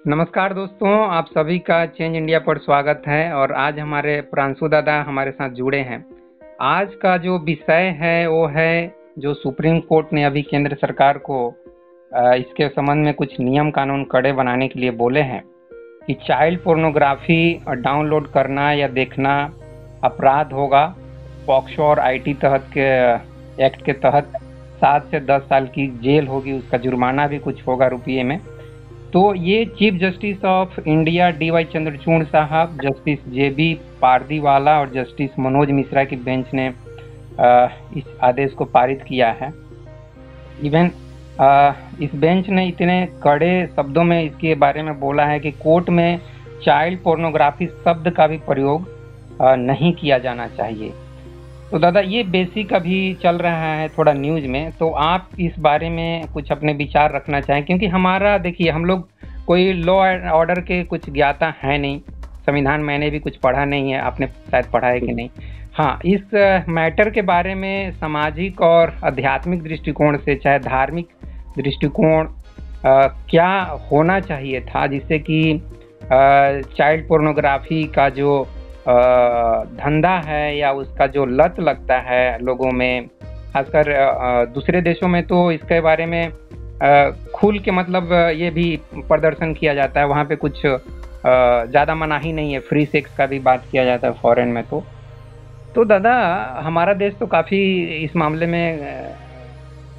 नमस्कार दोस्तों, आप सभी का चेंज इंडिया पर स्वागत है। और आज हमारे प्रांशु दादा हमारे साथ जुड़े हैं। आज का जो विषय है वो है जो सुप्रीम कोर्ट ने अभी केंद्र सरकार को इसके संबंध में कुछ नियम कानून कड़े बनाने के लिए बोले हैं कि चाइल्ड पोर्नोग्राफी डाउनलोड करना या देखना अपराध होगा। पॉक्सो और आईटी तहत के एक्ट के तहत 7 से 10 साल की जेल होगी, उसका जुर्माना भी कुछ होगा रुपये में। तो ये chief justice of India D.Y.. Chandrachud साहब, जस्टिस जे.बी. पारदीवाला और जस्टिस मनोज मिश्रा की बेंच ने इस आदेश को पारित किया है। इवन इस बेंच ने इतने कड़े शब्दों में इसके बारे में बोला है कि कोर्ट में चाइल्ड पोर्नोग्राफी शब्द का भी प्रयोग नहीं किया जाना चाहिए। तो दादा, ये बेसिक अभी चल रहा है थोड़ा न्यूज़ में, तो आप इस बारे में कुछ अपने विचार रखना चाहें? क्योंकि हमारा देखिए, हम लोग कोई लॉ एंड ऑर्डर के कुछ ज्ञाता है नहीं, संविधान मैंने भी कुछ पढ़ा नहीं है, आपने शायद पढ़ा है कि नहीं। हाँ, इस मैटर के बारे में सामाजिक और आध्यात्मिक दृष्टिकोण से, चाहे धार्मिक दृष्टिकोण, क्या होना चाहिए था जिससे कि चाइल्ड पोर्नोग्राफी का जो धंधा है या उसका जो लत लगता है लोगों में, खासकर दूसरे देशों में तो इसके बारे में खुल के मतलब ये भी प्रदर्शन किया जाता है, वहाँ पे कुछ ज़्यादा मनाही नहीं है, फ्री सेक्स का भी बात किया जाता है फॉरेन में। तो दादा, हमारा देश तो काफ़ी इस मामले में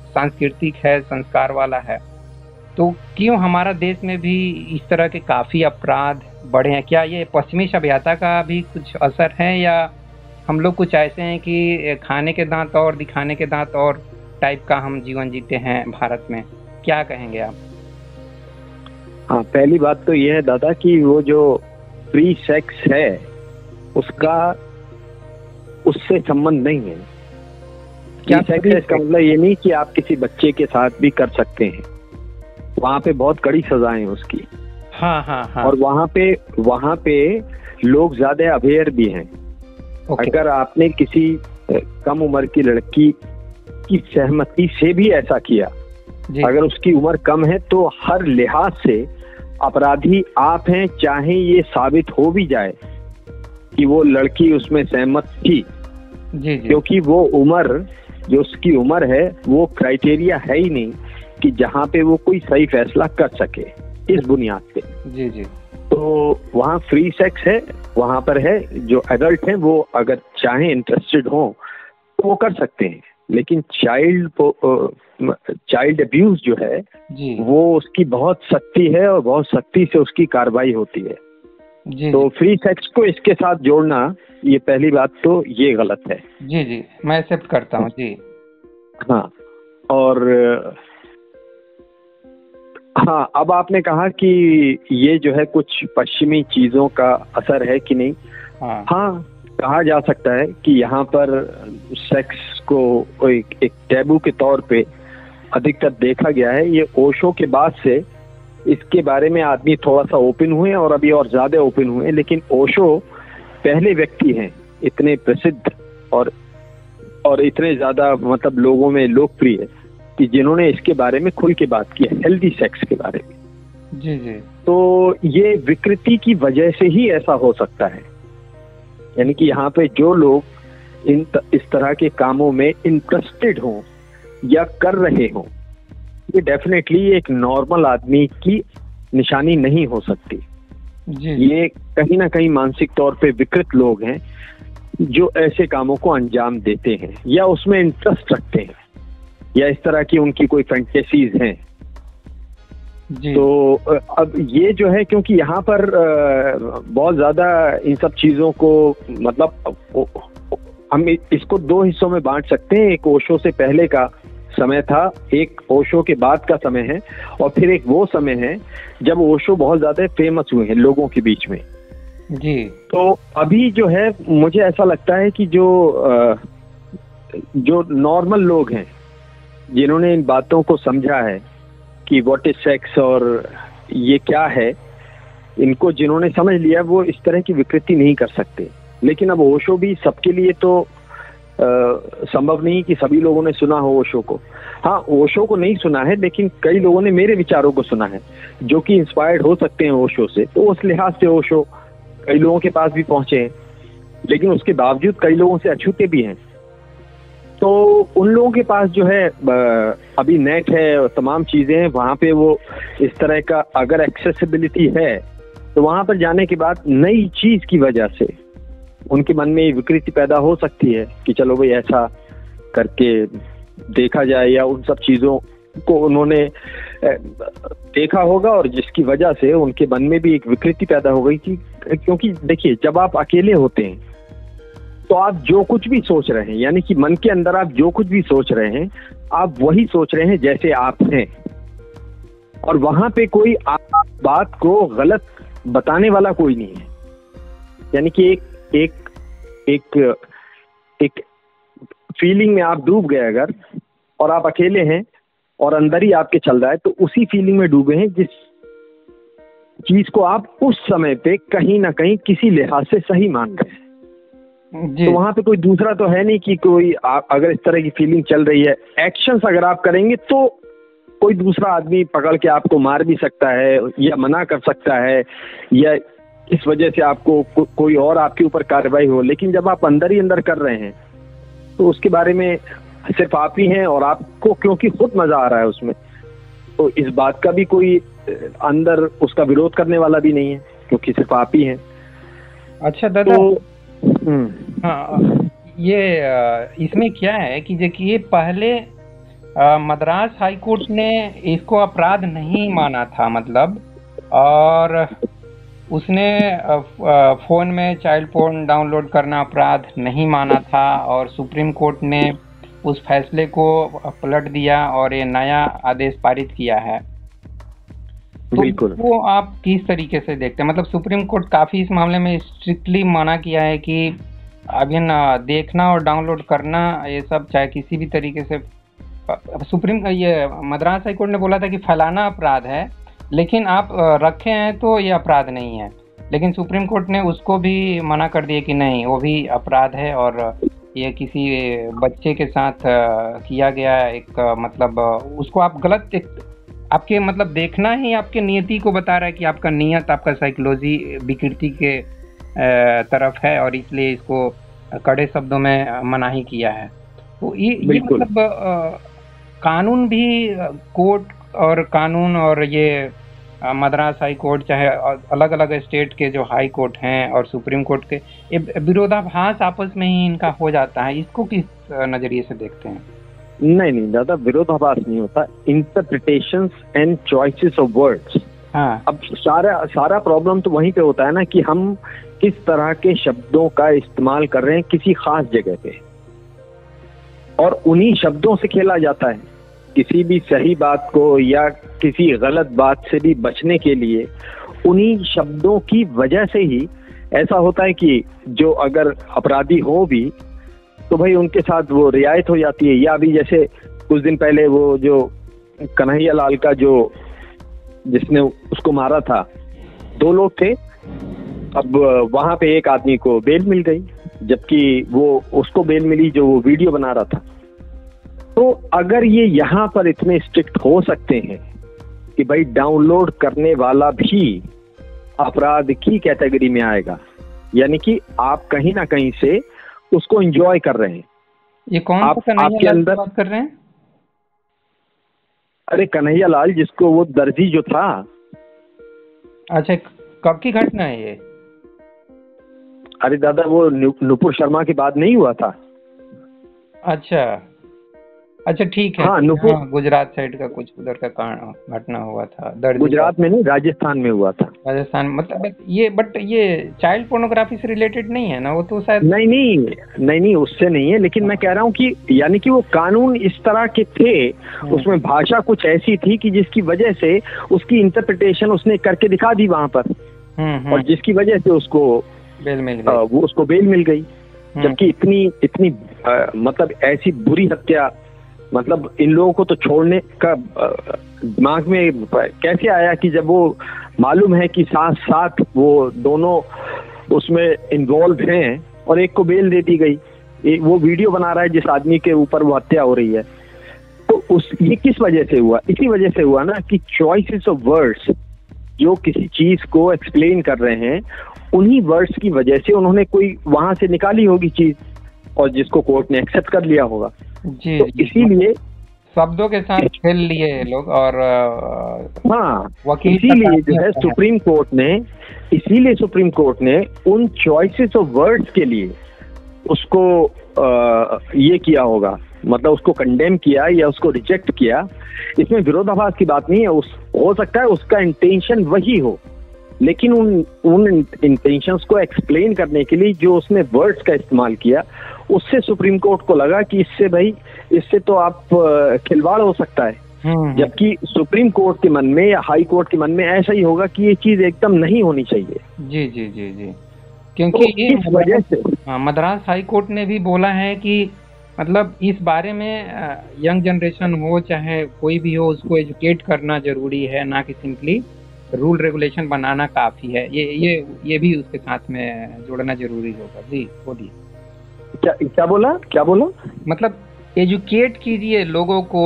सांस्कृतिक है, संस्कार वाला है, तो क्यों हमारा देश में भी इस तरह के काफ़ी अपराध बढ़े हैं? क्या ये पश्चिमी सभ्यता का भी कुछ असर है, या हम लोग कुछ ऐसे हैं कि खाने के दांत और दिखाने के दांत और टाइप का हम जीवन जीते हैं भारत में? क्या कहेंगे आप? हाँ, पहली बात तो ये है दादा कि वो जो फ्री सेक्स है उसका उससे संबंध नहीं है। क्या सेक्स है इसका मतलब ये नहीं कि आप किसी बच्चे के साथ भी कर सकते हैं, वहाँ पे बहुत कड़ी सजाएं उसकी। हाँ। और वहाँ पे लोग ज्यादा अवेयर भी हैं। अगर आपने किसी कम उम्र की लड़की की सहमति से भी ऐसा किया, अगर उसकी उम्र कम है, तो हर लिहाज से अपराधी आप हैं, चाहे ये साबित हो भी जाए कि वो लड़की उसमें सहमत थी। जी। क्योंकि वो उम्र, जो उसकी उम्र है, वो क्राइटेरिया है ही नहीं कि जहाँ पे वो कोई सही फैसला कर सके इस बुनियाद पे। जी। तो वहाँ फ्री सेक्स है, वहाँ पर है, जो एडल्ट हैं वो अगर चाहें, इंटरेस्टेड हो तो वो कर सकते हैं। लेकिन चाइल्ड अब्यूज जो है जी, वो उसकी बहुत सख्ती है और बहुत सख्ती से उसकी कार्रवाई होती है। जी। तो फ्री सेक्स को इसके साथ जोड़ना, ये पहली बात तो ये गलत है। जी, मैं एक्सेप्ट करता हूँ। जी हाँ, और हाँ, अब आपने कहा कि ये जो है कुछ पश्चिमी चीजों का असर है कि नहीं। हाँ, कहा जा सकता है कि यहाँ पर सेक्स को एक टैबू के तौर पे अधिकतर देखा गया है। ये ओशो के बाद से इसके बारे में आदमी थोड़ा सा ओपन हुए और अभी और ज्यादा ओपन हुए। लेकिन ओशो पहले व्यक्ति हैं इतने प्रसिद्ध और इतने ज्यादा मतलब लोगों में लोकप्रिय कि जिन्होंने इसके बारे में खुल के बात की है, हेल्दी सेक्स के बारे में। जी। तो ये विकृति की वजह से ही ऐसा हो सकता है, यानी कि यहाँ पे जो लोग इस तरह के कामों में इंटरेस्टेड हों या कर रहे हों, ये डेफिनेटली एक नॉर्मल आदमी की निशानी नहीं हो सकती। जी। ये कहीं ना कहीं मानसिक तौर पे विकृत लोग हैं जो ऐसे कामों को अंजाम देते हैं या उसमें इंटरेस्ट रखते हैं, या इस तरह की उनकी कोई फैंटेसीज हैं। जी। तो अब ये जो है, क्योंकि यहाँ पर बहुत ज्यादा इन सब चीजों को मतलब हम इसको दो हिस्सों में बांट सकते हैं। एक ओशो से पहले का समय था, एक ओशो के बाद का समय है, और फिर एक वो समय है जब ओशो बहुत ज्यादा फेमस हुए हैं लोगों के बीच में। जी। तो अभी जो है, मुझे ऐसा लगता है कि जो नॉर्मल लोग हैं जिन्होंने इन बातों को समझा है कि व्हाट इज सेक्स और ये क्या है, इनको जिन्होंने समझ लिया, वो इस तरह की विकृति नहीं कर सकते। लेकिन अब ओशो भी सबके लिए तो संभव नहीं कि सभी लोगों ने सुना हो ओशो को। हाँ, ओशो को नहीं सुना है, लेकिन कई लोगों ने मेरे विचारों को सुना है जो कि इंस्पायर्ड हो सकते हैं ओशो से। तो उस लिहाज से ओशो कई लोगों के पास भी पहुंचे हैं, लेकिन उसके बावजूद कई लोगों से अछूते भी हैं। तो उन लोगों के पास जो है अभी नेट है और तमाम चीज़ें हैं, वहाँ पे वो इस तरह का अगर एक्सेसिबिलिटी है तो वहाँ पर जाने के बाद नई चीज़ की वजह से उनके मन में विकृति पैदा हो सकती है कि चलो भाई ऐसा करके देखा जाए, या उन सब चीज़ों को उन्होंने देखा होगा और जिसकी वजह से उनके मन में भी एक विकृति पैदा हो गई कि क्योंकि देखिए, जब आप अकेले होते हैं तो आप जो कुछ भी सोच रहे हैं, यानी कि मन के अंदर आप जो कुछ भी सोच रहे हैं, आप वही सोच रहे हैं जैसे आप हैं, और वहां पे कोई आप बात को गलत बताने वाला कोई नहीं है। यानी कि एक फीलिंग में आप डूब गए अगर, और आप अकेले हैं और अंदर ही आपके चल रहा है, तो उसी फीलिंग में डूबे हैं जिस चीज को आप उस समय पे कहीं ना कहीं किसी लिहाज से सही मान रहे हैं। तो वहां पे कोई दूसरा तो है नहीं कि कोई अगर इस तरह की फीलिंग चल रही है, एक्शंस अगर आप करेंगे तो कोई दूसरा आदमी पकड़ के आपको मार भी सकता है या मना कर सकता है, या इस वजह से आपको कोई और आपके ऊपर कार्रवाई हो। लेकिन जब आप अंदर ही अंदर कर रहे हैं तो उसके बारे में सिर्फ आप ही हैं, और आपको क्योंकि खुद मजा आ रहा है उसमें, तो इस बात का भी कोई अंदर उसका विरोध करने वाला भी नहीं है, क्योंकि सिर्फ आप ही हैं। अच्छा दादा, हाँ, ये इसमें क्या है कि देखिए, पहले मद्रास हाई कोर्ट ने इसको अपराध नहीं माना था, मतलब, और उसने फ़ोन में चाइल्ड पोर्न डाउनलोड करना अपराध नहीं माना था, और सुप्रीम कोर्ट ने उस फैसले को पलट दिया और ये नया आदेश पारित किया है। तो वो आप किस तरीके से देखते हैं? मतलब सुप्रीम कोर्ट काफ़ी इस मामले में स्ट्रिक्टली मना किया है कि अभी ना देखना और डाउनलोड करना, ये सब चाहे किसी भी तरीके से, ये मद्रास हाई कोर्ट ने बोला था कि फैलाना अपराध है, लेकिन आप रखे हैं तो ये अपराध नहीं है। लेकिन सुप्रीम कोर्ट ने उसको भी मना कर दिया कि नहीं, वो भी अपराध है, और ये किसी बच्चे के साथ किया गया एक मतलब उसको आप गलत, आपके मतलब देखना ही आपके नियति को बता रहा है कि आपका नियत, आपका साइकोलॉजी विकृति के तरफ है, और इसलिए इसको कड़े शब्दों में मनाही किया है। तो ये मतलब कानून भी, कोर्ट और कानून और ये मद्रास हाई कोर्ट, चाहे अलग अलग स्टेट के जो हाई कोर्ट हैं और सुप्रीम कोर्ट के, ये विरोधाभास आपस में ही इनका हो जाता है। इसको किस नजरिए से देखते हैं? नहीं दादा, विरोधाभास नहीं होता, interpretations and choices of words. हाँ, अब सारा प्रॉब्लम तो वहीं पे होता है ना कि हम किस तरह के शब्दों का इस्तेमाल कर रहे हैं किसी खास जगह पे, और उन्हीं शब्दों से खेला जाता है। किसी भी सही बात को या किसी गलत बात से भी बचने के लिए उन्हीं शब्दों की वजह से ही ऐसा होता है कि जो अगर अपराधी हो भी तो भाई उनके साथ वो रियायत हो जाती है। या अभी जैसे कुछ दिन पहले वो जो कन्हैया लाल का जो जिसने उसको मारा था, 2 लोग थे, अब वहां पे एक आदमी को बेल मिल गई, जबकि वो उसको बेल मिली जो वो वीडियो बना रहा था। तो अगर ये यहाँ पर इतने स्ट्रिक्ट हो सकते हैं कि भाई डाउनलोड करने वाला भी अपराध की कैटेगरी में आएगा, यानी कि आप कहीं ना कहीं से उसको एंजॉय कर रहे हैं। ये कौन सा कन्हैया लाल की बात कर रहे हैं? अरे कन्हैया लाल, जिसको वो दर्जी जो था। अच्छा, कब की घटना है ये? अरे दादा, वो नुपुर शर्मा के बाद नहीं हुआ था? अच्छा ठीक है। हाँ, गुजरात साइड का कुछ उधर का घटना हुआ था। गुजरात में नहीं, राजस्थान में हुआ था। राजस्थान, मतलब ये, बट ये चाइल्ड पोर्नोग्राफी से रिलेटेड नहीं है ना? वो तो शायद नहीं, उससे नहीं है। लेकिन मैं कह रहा हूँ कि यानी कि वो कानून इस तरह के थे, उसमें भाषा कुछ ऐसी थी कि जिसकी वजह से उसकी इंटरप्रिटेशन उसने करके दिखा दी वहां पर, और जिसकी वजह से उसको बेल मिल गई, वो उसको बेल मिल गई। जबकि इतनी मतलब ऐसी बुरी हत्या, मतलब इन लोगों को तो छोड़ने का दिमाग में कैसे आया कि जब वो मालूम है कि साथ साथ वो दोनों उसमें इन्वॉल्व हैं और एक को बेल दे दी गई। वो वीडियो बना रहा है जिस आदमी के ऊपर वो हत्या हो रही है, तो ये किस वजह से हुआ? इसी वजह से हुआ ना कि चॉइसेस ऑफ वर्ड्स, जो किसी चीज को एक्सप्लेन कर रहे हैं, उन्हीं वर्ड्स की वजह से उन्होंने कोई वहां से निकाली होगी चीज, और जिसको कोर्ट ने एक्सेप्ट कर लिया होगा। जी, तो इसीलिए शब्दों के साथ खेल लिए लोग, और हाँ, इसीलिए जो है सुप्रीम कोर्ट ने उन चॉइसेस ऑफ वर्ड्स के लिए उसको ये किया होगा, मतलब उसको कंडेम किया या उसको रिजेक्ट किया। इसमें विरोधाभास की बात नहीं है। हो सकता है उसका इंटेंशन वही हो, लेकिन उन इंटेंशंस को एक्सप्लेन करने के लिए जो उसने वर्ड्स का इस्तेमाल किया, उससे सुप्रीम कोर्ट को लगा कि इससे तो आप खिलवाड़ हो सकता है। जबकि सुप्रीम कोर्ट के मन में या हाई कोर्ट के मन में ऐसा ही होगा कि ये चीज एकदम नहीं होनी चाहिए। जी जी जी जी, क्योंकि तो इस वजह से मद्रास हाई कोर्ट ने भी बोला है कि मतलब इस बारे में यंग जनरेशन हो चाहे कोई भी हो, उसको एजुकेट करना जरूरी है, ना कि सिंपली रूल रेगुलेशन बनाना काफी है। ये भी उसके साथ में जोड़ना जरूरी होगा। जी बोलिए। क्या बोला? मतलब एजुकेट कीजिए लोगों को,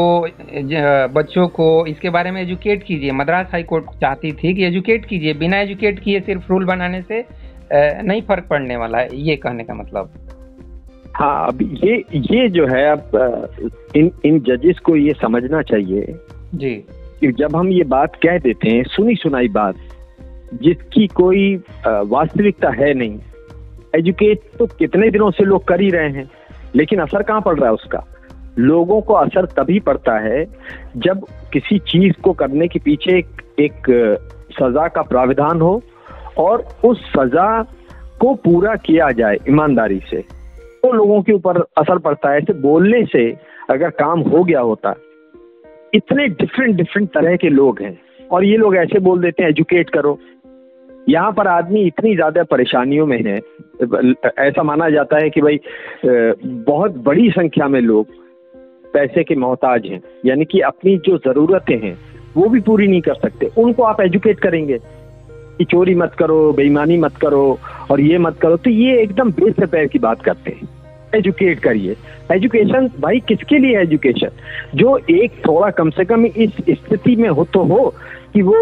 बच्चों को इसके बारे में एजुकेट कीजिए। मद्रास हाई कोर्ट चाहती थी कि एजुकेट कीजिए, बिना एजुकेट किए सिर्फ रूल बनाने से नहीं फर्क पड़ने वाला है, ये कहने का मतलब। हाँ, अब ये जो है, अब इन जजेस को ये समझना चाहिए जी कि जब हम ये बात कह देते हैं, सुनी सुनाई बात जिसकी कोई वास्तविकता है नहीं, एजुकेट तो कितने दिनों से लोग कर ही रहे हैं, लेकिन असर कहाँ पड़ रहा है उसका? लोगों को असर तभी पड़ता है जब किसी चीज को करने के पीछे एक सजा का प्राविधान हो और उस सजा को पूरा किया जाए ईमानदारी से, तो लोगों के ऊपर असर पड़ता है। ऐसे बोलने से अगर काम हो गया होता, इतने डिफरेंट तरह के लोग हैं और ये लोग ऐसे बोल देते हैं एजुकेट करो। यहाँ पर आदमी इतनी ज्यादा परेशानियों में है, ऐसा माना जाता है कि भाई बहुत बड़ी संख्या में लोग पैसे के मोहताज हैं, यानी कि अपनी जो जरूरतें हैं वो भी पूरी नहीं कर सकते। उनको आप एजुकेट करेंगे कि चोरी मत करो, बेईमानी मत करो और ये मत करो, तो ये एकदम बेस से पैर की बात करते हैं। एजुकेट करिए। एजुकेशन भाई किसके लिए एजुकेशन? जो एक थोड़ा कम से कम इस स्थिति में हो तो हो कि वो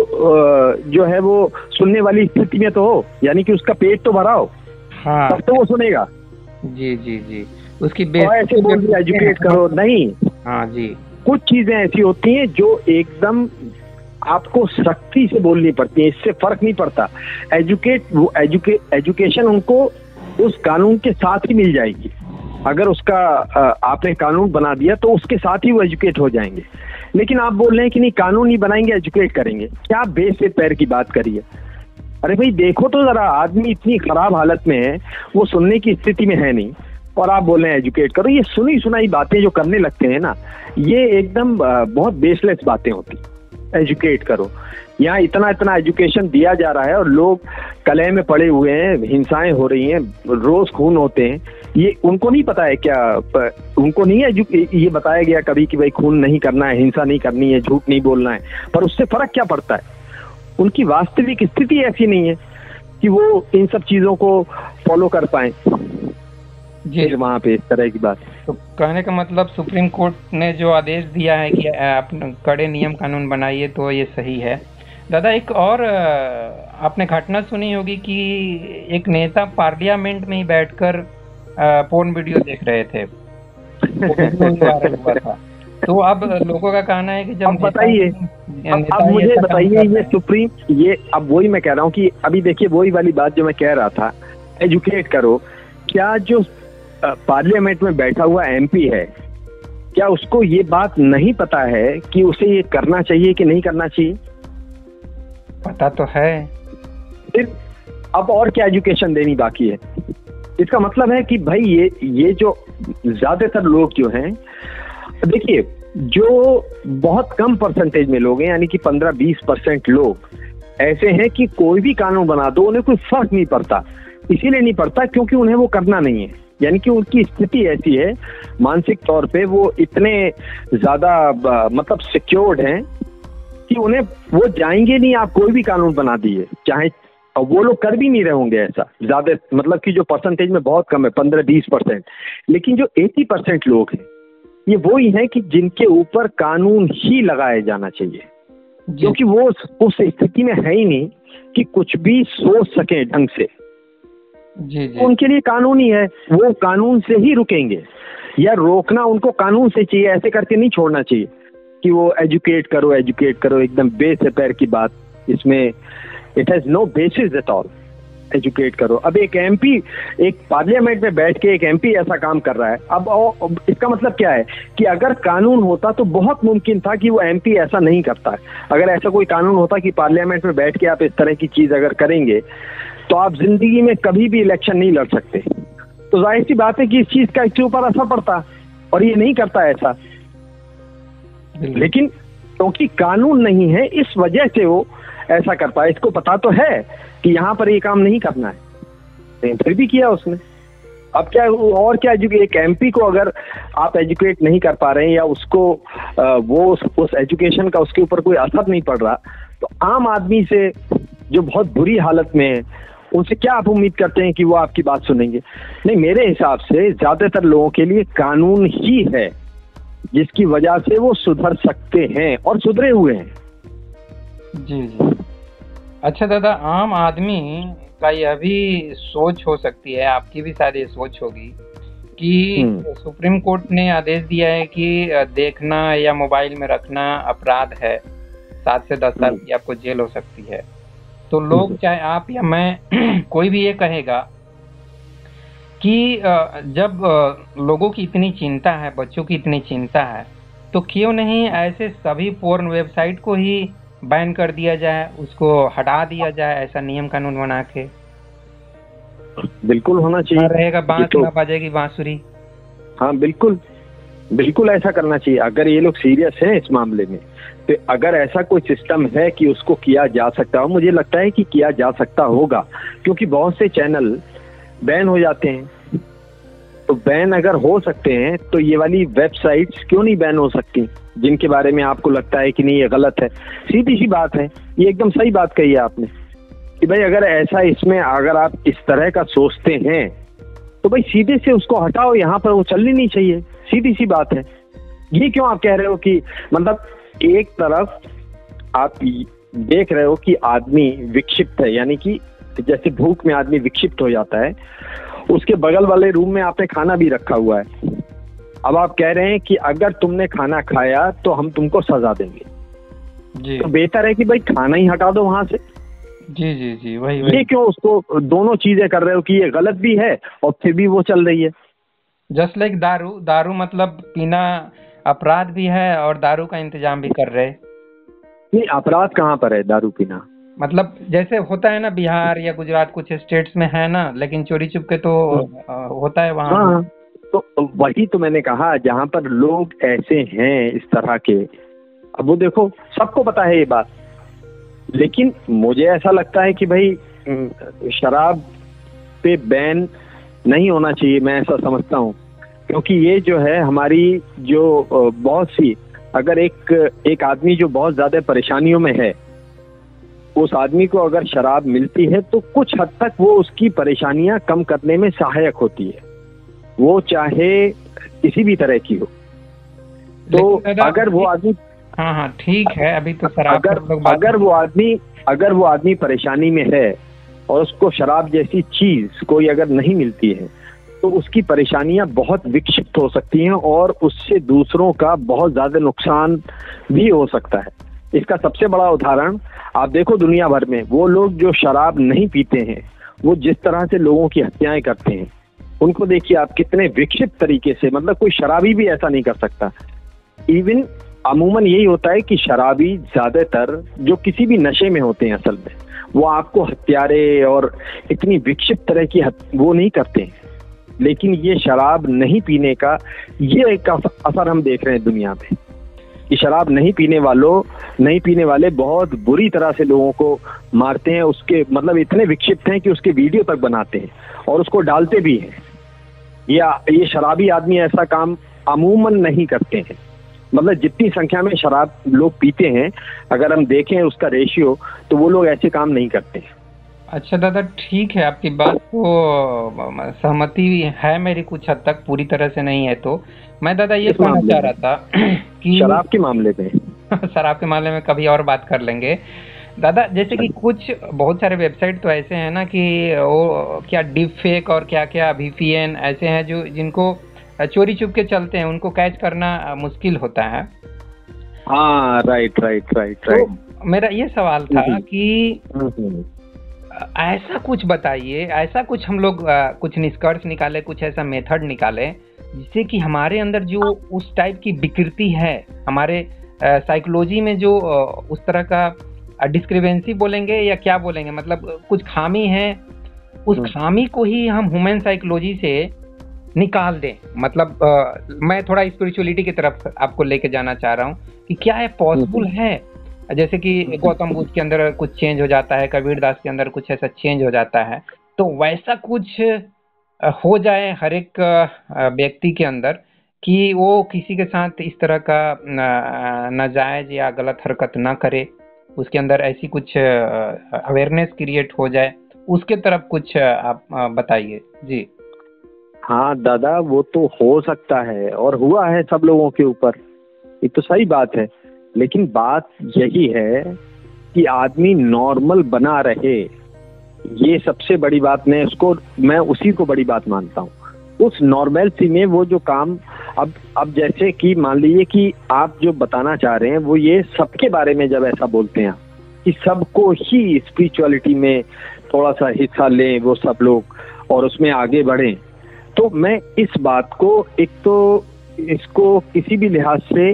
जो है वो सुनने वाली स्थिति में तो हो, यानी कि उसका पेट तो भरा हो। हाँ, तब तो वो सुनेगा। जी जी जी, उसकी ऐसे बोल दिया एजुकेट करो, नहीं। हाँ जी, कुछ चीजें ऐसी होती हैं जो एकदम आपको सख्ती से बोलनी पड़ती है, इससे फर्क नहीं पड़ता। एजुकेशन उनको उस कानून के साथ ही मिल जाएगी। अगर उसका आपने कानून बना दिया तो उसके साथ ही वो एजुकेट हो जाएंगे। लेकिन आप बोल रहे हैं कि नहीं, कानून नहीं बनाएंगे एजुकेट करेंगे। क्या बेस से पैर की बात करिए? अरे भाई देखो तो जरा, आदमी इतनी खराब हालत में है, वो सुनने की स्थिति में है नहीं, और आप बोल रहे हैं एजुकेट करो। ये सुनी सुनाई बातें जो करने लगते हैं ना, ये एकदम बहुत बेसलेस बातें होती। एजुकेट करो, यहाँ इतना एजुकेशन दिया जा रहा है और लोग कलह में पड़े हुए हैं, हिंसाएं हो रही हैं, रोज खून होते हैं। ये उनको नहीं पता है क्या? उनको नहीं ये बताया गया कभी कि भाई खून नहीं करना है, हिंसा नहीं करनी है, झूठ नहीं बोलना है, पर उससे फर्क क्या पड़ता है? उनकी वास्तविक स्थिति ऐसी नहीं है कि वो इन सब चीजों को फॉलो कर पाए जी। वहाँ पे इस तरह की बात। तो कहने का मतलब सुप्रीम कोर्ट ने जो आदेश दिया है कि आप कड़े नियम कानून बनाइए, तो ये सही है। दादा, एक और आपने घटना सुनी होगी कि एक नेता पार्लियामेंट में ही बैठकर पोर्न वीडियो देख रहे थे। तो अब लोगों का कहना है कि जब बताइए, अब मुझे बताइए, ये सुप्रीम, ये अब वही मैं कह रहा हूँ कि अभी देखिए वही वाली बात जो मैं कह रहा था, एजुकेट करो। क्या जो पार्लियामेंट में बैठा हुआ एमपी है, क्या उसको ये बात नहीं पता है कि उसे ये करना चाहिए कि नहीं करना चाहिए? पता तो है, फिर अब और क्या एजुकेशन देनी बाकी है? इसका मतलब है कि भाई ये जो ज्यादातर लोग जो हैं, देखिए जो बहुत कम परसेंटेज में लोग हैं, यानी कि 15-20% लोग ऐसे हैं कि कोई भी कानून बना दो उन्हें कोई फर्क नहीं पड़ता। इसीलिए नहीं पड़ता क्योंकि उन्हें वो करना नहीं है, यानी कि उनकी स्थिति ऐसी है, मानसिक तौर पे वो इतने ज्यादा मतलब सिक्योर्ड हैं कि उन्हें वो जाएंगे नहीं। आप कोई भी कानून बना दिए, चाहे और वो लोग कर भी नहीं रहे होंगे ऐसा ज्यादा, मतलब कि जो परसेंटेज में बहुत कम है 15-20%, लेकिन जो 80% लोग हैं ये वो ही हैं कि जिनके ऊपर कानून ही लगाया जाना चाहिए, क्योंकि वो उस स्थिति में है ही नहीं कि कुछ भी सोच सके ढंग से। जी जी। उनके लिए कानून ही है, वो कानून से ही रुकेंगे, या रोकना उनको कानून से चाहिए, ऐसे करके नहीं छोड़ना चाहिए कि वो एजुकेट करो एकदम बेस पैर की बात, इसमें it has no basis at all. Educate करो। अब एक एमपी एक पार्लियामेंट में बैठ के एक एमपी ऐसा काम कर रहा है, अब इसका मतलब क्या है कि अगर कानून होता तो बहुत मुमकिन था कि वो एमपी ऐसा नहीं करता है। अगर ऐसा कोई कानून होता कि पार्लियामेंट में बैठ के आप इस तरह की चीज अगर करेंगे तो आप जिंदगी में कभी भी इलेक्शन नहीं लड़ सकते। तो जाहिर सी बात है कि इस चीज का इसके ऊपर असर पड़ता, और ये नहीं करता ऐसा। लेकिन क्योंकि कानून नहीं है इस वजह से वो ऐसा करता है। इसको पता तो है कि यहाँ पर ये काम नहीं करना है, लेकिन फिर भी किया उसने। अब क्या और क्या, एक एमपी को अगर आप एजुकेट नहीं कर पा रहे हैं या उसको वो उस एजुकेशन का उसके ऊपर कोई असर नहीं पड़ रहा, तो आम आदमी से जो बहुत बुरी हालत में है उनसे क्या आप उम्मीद करते हैं कि वो आपकी बात सुनेंगे? नहीं, मेरे हिसाब से ज्यादातर लोगों के लिए कानून ही है जिसकी वजह से वो सुधर सकते हैं और सुधरे हुए हैं। जी जी। अच्छा दादा, आम आदमी का यह भी सोच हो सकती है, आपकी भी शायद ये सोच होगी कि सुप्रीम कोर्ट ने आदेश दिया है कि देखना या मोबाइल में रखना अपराध है, 7 से 10 साल की आपको जेल हो सकती है। तो लोग, चाहे आप या मैं कोई भी ये कहेगा कि जब लोगों की इतनी चिंता है, बच्चों की इतनी चिंता है, तो क्यों नहीं ऐसे सभी पोर्न वेबसाइट को ही बैन कर दिया जाए, उसको हटा दिया जाए, ऐसा नियम कानून बना के। बिल्कुल होना चाहिए, रहेगा बांस ना बजेगी बांसुरी। हाँ बिल्कुल बिल्कुल ऐसा करना चाहिए। अगर ये लोग सीरियस हैं इस मामले में, तो अगर ऐसा कोई सिस्टम है कि उसको किया जा सकता हो, मुझे लगता है कि किया जा सकता होगा, क्योंकि बहुत से चैनल बैन हो जाते हैं। तो बैन अगर हो सकते हैं तो ये वाली वेबसाइट्स क्यों नहीं बैन हो सकती जिनके बारे में आपको लगता है कि नहीं ये गलत है? सीधी सी बात है, ये एकदम सही बात कही है आपने कि भाई अगर ऐसा इसमें अगर आप इस तरह का सोचते हैं तो भाई सीधे से उसको हटाओ, यहाँ पर वो चलनी नहीं चाहिए, सीधी सी बात है। ये क्यों आप कह रहे हो कि मतलब एक तरफ आप देख रहे हो कि आदमी विक्षिप्त है, यानी कि जैसे भूख में आदमी विक्षिप्त हो जाता है, उसके बगल वाले रूम में आपने खाना भी रखा हुआ है। अब आप कह रहे हैं कि अगर तुमने खाना खाया तो हम तुमको सजा देंगे जी। तो बेहतर है कि भाई खाना ही हटा दो वहां से। जी जी जी, वही ये क्यों उसको दोनों चीजें कर रहे हो कि ये गलत भी है और फिर भी वो चल रही है? जस्ट लाइक दारू मतलब पीना अपराध भी है और दारू का इंतजाम भी कर रहे। नहीं, अपराध कहाँ पर है दारू पीना? मतलब जैसे होता है ना बिहार या गुजरात कुछ स्टेट्स में है ना, लेकिन चोरी चुपके तो होता है वहाँ। हाँ, तो वही तो मैंने कहा, जहाँ पर लोग ऐसे हैं इस तरह के। अब वो देखो, सबको पता है ये बात, लेकिन मुझे ऐसा लगता है कि भाई शराब पे बैन नहीं होना चाहिए, मैं ऐसा समझता हूँ। क्योंकि ये जो है हमारी जो बहुत सी, अगर एक आदमी जो बहुत ज्यादा परेशानियों में है, उस आदमी को अगर शराब मिलती है तो कुछ हद तक वो उसकी परेशानियां कम करने में सहायक होती है, वो चाहे किसी भी तरह की हो। तो अगर वो आदमी, हाँ ठीक है, अभी तो शराब अगर वो आदमी परेशानी में है और उसको शराब जैसी चीज कोई अगर नहीं मिलती है तो उसकी परेशानियां बहुत विक्षिप्त हो सकती हैं और उससे दूसरों का बहुत ज्यादा नुकसान भी हो सकता है। इसका सबसे बड़ा उदाहरण आप देखो दुनिया भर में, वो लोग जो शराब नहीं पीते हैं वो जिस तरह से लोगों की हत्याएं करते हैं, उनको देखिए आप कितने विक्षिप्त तरीके से, मतलब कोई शराबी भी ऐसा नहीं कर सकता। इवन अमूमन यही होता है कि शराबी ज्यादातर जो किसी भी नशे में होते हैं असल में वो आपको हत्यारे और इतनी विक्षिप्त तरह की वो नहीं करते हैं, लेकिन ये शराब नहीं पीने का ये एक असर हम देख रहे हैं दुनिया में कि शराब नहीं पीने वाले बहुत बुरी तरह से लोगों को मारते हैं, उसके मतलब इतने विक्षिप्त हैं कि उसके वीडियो तक बनाते हैं और उसको डालते भी हैं। ये शराबी आदमी ऐसा काम अमूमन नहीं करते हैं, मतलब जितनी संख्या में शराब लोग पीते हैं अगर हम देखें उसका रेशियो, तो वो लोग ऐसे काम नहीं करते हैं। अच्छा दादा, ठीक है, आपकी बात को सहमति है मेरी कुछ हद तक, पूरी तरह से नहीं है। तो मैं दादा ये इस कहना मामले चाह में, रहा था कि शराब के मामले में। शराब के मामले में कभी और बात कर लेंगे दादा। जैसे कि चलिए। कुछ बहुत सारे वेबसाइट तो ऐसे हैं ना कि वो क्या डीप फेक और क्या क्या वीपीएन ऐसे हैं जो जिनको चोरी छुप के चलते हैं, उनको कैच करना मुश्किल होता है। हाँ, राइट राइट राइट तो राइट। मेरा ये सवाल था कि हम्म। ऐसा कुछ बताइए, ऐसा कुछ हम लोग कुछ निष्कर्ष निकाले, कुछ ऐसा मेथड निकाले जिससे कि हमारे अंदर जो उस टाइप की विकृति है, हमारे साइकोलॉजी में जो उस तरह का डिस्क्रिपेंसी बोलेंगे या क्या बोलेंगे, मतलब कुछ खामी है, उस खामी को ही हम ह्यूमन साइकोलॉजी से निकाल दें। मतलब मैं थोड़ा स्पिरिचुअलिटी की तरफ आपको लेके जाना चाह रहा हूँ कि क्या है पॉसिबल है। जैसे कि गौतम बुद्ध के अंदर कुछ चेंज हो जाता है, कबीर दास के अंदर कुछ ऐसा चेंज हो जाता है, तो वैसा कुछ हो जाए हर एक व्यक्ति के अंदर कि वो किसी के साथ इस तरह का नाजायज या गलत हरकत ना करे, उसके अंदर ऐसी कुछ अवेयरनेस क्रिएट हो जाए, उसके तरफ कुछ आप बताइए जी। हाँ दादा, वो तो हो सकता है और हुआ है सब लोगों के ऊपर, ये तो सही बात है। लेकिन बात यही है कि आदमी नॉर्मल बना रहे, ये सबसे बड़ी बात। मैं उसी को बड़ी बात मानता हूँ। उस नॉर्मलसी में वो जो काम, अब जैसे कि मान लीजिए कि आप जो बताना चाह रहे हैं वो ये सबके बारे में जब ऐसा बोलते हैं कि सबको ही स्पिरिचुअलिटी में थोड़ा सा हिस्सा लें वो सब लोग और उसमें आगे बढ़ें, तो मैं इस बात को, एक तो इसको किसी भी लिहाज से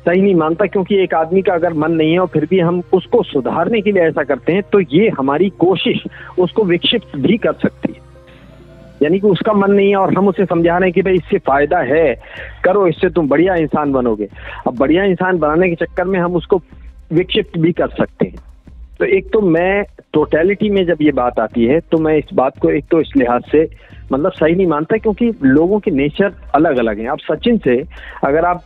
सही नहीं मानता। क्योंकि एक आदमी का अगर मन नहीं है और फिर भी हम उसको सुधारने के लिए ऐसा करते हैं, तो ये हमारी कोशिश उसको विक्षिप्त भी कर सकती है। यानी कि उसका मन नहीं है और हम उसे समझा रहे हैं कि भाई इससे फायदा है, करो, इससे तुम बढ़िया इंसान बनोगे। अब बढ़िया इंसान बनाने के चक्कर में हम उसको विक्षिप्त भी कर सकते हैं। तो एक तो मैं टोटलिटी में जब ये बात आती है तो मैं इस बात को एक तो इस लिहाज से मतलब सही नहीं मानता, क्योंकि लोगों के नेचर अलग अलग हैं। आप सचिन से अगर आप